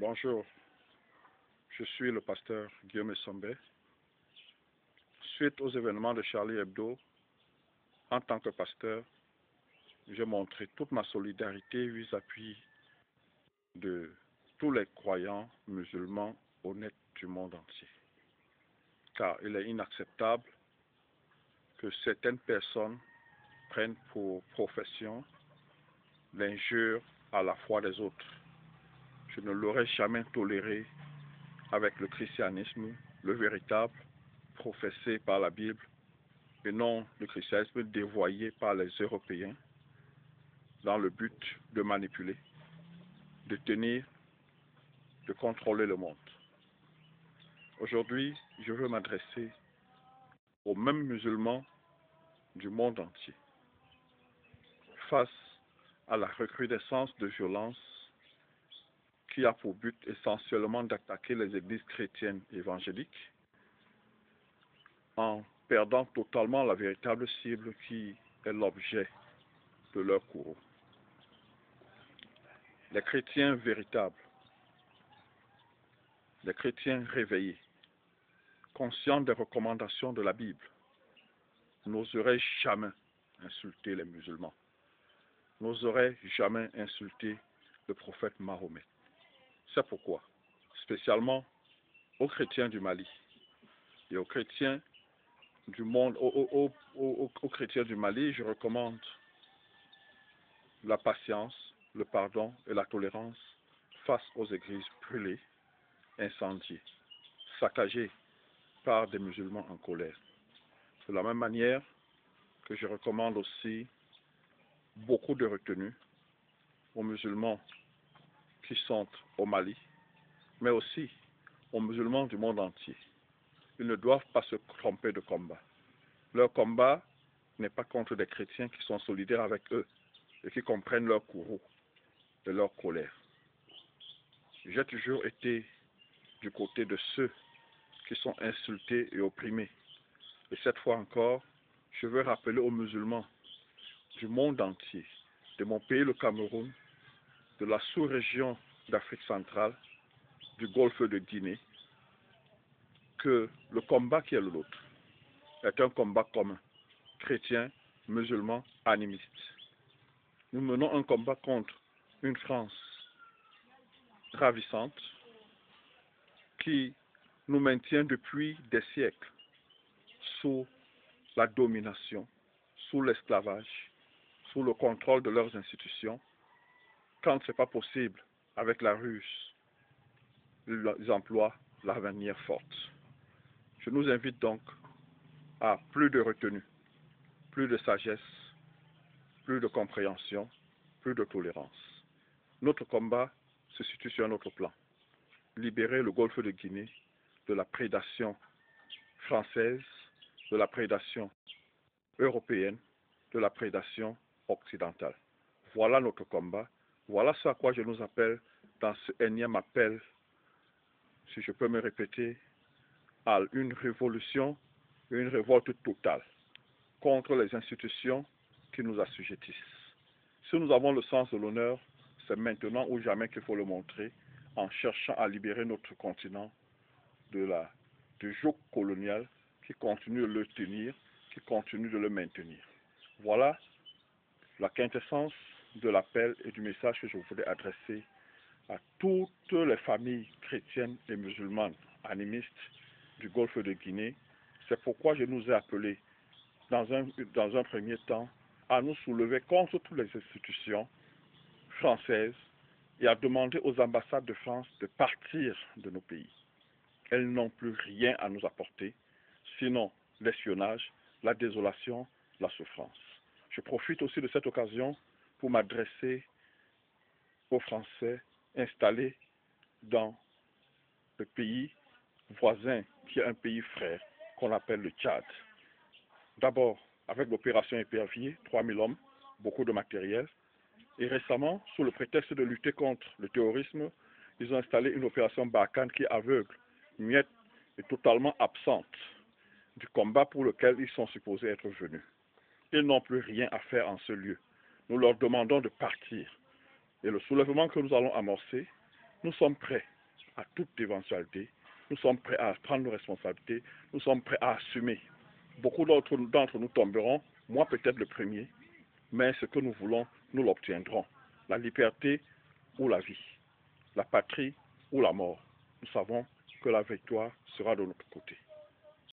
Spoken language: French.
Bonjour, je suis le pasteur Guillaume Essombe. Suite aux événements de Charlie Hebdo, en tant que pasteur, j'ai montré toute ma solidarité vis-à-vis de tous les croyants musulmans honnêtes du monde entier. Car il est inacceptable que certaines personnes prennent pour profession l'injure à la foi des autres. Je ne l'aurais jamais toléré avec le christianisme, le véritable, professé par la Bible, et non le christianisme dévoyé par les Européens dans le but de manipuler, de tenir, de contrôler le monde. Aujourd'hui, je veux m'adresser aux mêmes musulmans du monde entier. Face à la recrudescence de violence qui a pour but essentiellement d'attaquer les églises chrétiennes évangéliques, en perdant totalement la véritable cible qui est l'objet de leur courroux. Les chrétiens véritables, les chrétiens réveillés, conscients des recommandations de la Bible, n'oseraient jamais insulter les musulmans, n'oseraient jamais insulter le prophète Mahomet. C'est pourquoi, spécialement aux chrétiens du Mali et aux chrétiens du monde, aux chrétiens du Mali, je recommande la patience, le pardon et la tolérance face aux églises brûlées, incendiées, saccagées par des musulmans en colère. De la même manière que je recommande aussi beaucoup de retenue aux musulmans qui sont au Mali, mais aussi aux musulmans du monde entier. Ils ne doivent pas se tromper de combat. Leur combat n'est pas contre des chrétiens qui sont solidaires avec eux et qui comprennent leur courroux et leur colère. J'ai toujours été du côté de ceux qui sont insultés et opprimés. Et cette fois encore, je veux rappeler aux musulmans du monde entier, de mon pays, le Cameroun, de la sous-région d'Afrique centrale, du golfe de Guinée, que le combat qui est le nôtre est un combat commun, chrétien, musulman, animiste. Nous menons un combat contre une France ravissante qui nous maintient depuis des siècles sous la domination, sous l'esclavage, sous le contrôle de leurs institutions. Quand ce n'est pas possible avec la ruse, ils emploient la manière forte. Je nous invite donc à plus de retenue, plus de sagesse, plus de compréhension, plus de tolérance. Notre combat se situe sur un autre plan. Libérer le golfe de Guinée de la prédation française, de la prédation européenne, de la prédation occidentale. Voilà notre combat. Voilà ce à quoi je nous appelle dans ce énième appel, si je peux me répéter, à une révolution, une révolte totale contre les institutions qui nous assujettissent. Si nous avons le sens de l'honneur, c'est maintenant ou jamais qu'il faut le montrer en cherchant à libérer notre continent du joug colonial qui continue de le tenir, qui continue de le maintenir. Voilà la quintessence de l'appel et du message que je voulais adresser à toutes les familles chrétiennes et musulmanes animistes du golfe de Guinée. C'est pourquoi je nous ai appelés dans un premier temps à nous soulever contre toutes les institutions françaises et à demander aux ambassades de France de partir de nos pays. Elles n'ont plus rien à nous apporter, sinon l'espionnage, la désolation, la souffrance. Je profite aussi de cette occasion pour m'adresser aux Français installés dans le pays voisin, qui est un pays frère, qu'on appelle le Tchad. D'abord, avec l'opération Épervier, 3000 hommes, beaucoup de matériel. Et récemment, sous le prétexte de lutter contre le terrorisme, ils ont installé une opération Barkhane qui est aveugle, muette et totalement absente du combat pour lequel ils sont supposés être venus. Ils n'ont plus rien à faire en ce lieu. Nous leur demandons de partir. Et le soulèvement que nous allons amorcer Nous sommes prêts à toute éventualité. Nous sommes prêts à prendre nos responsabilités. Nous sommes prêts à assumer. Beaucoup d'entre nous tomberont, moi peut-être le premier, mais ce que nous voulons, nous l'obtiendrons. La liberté ou la vie, la patrie ou la mort. Nous savons que la victoire sera de notre côté.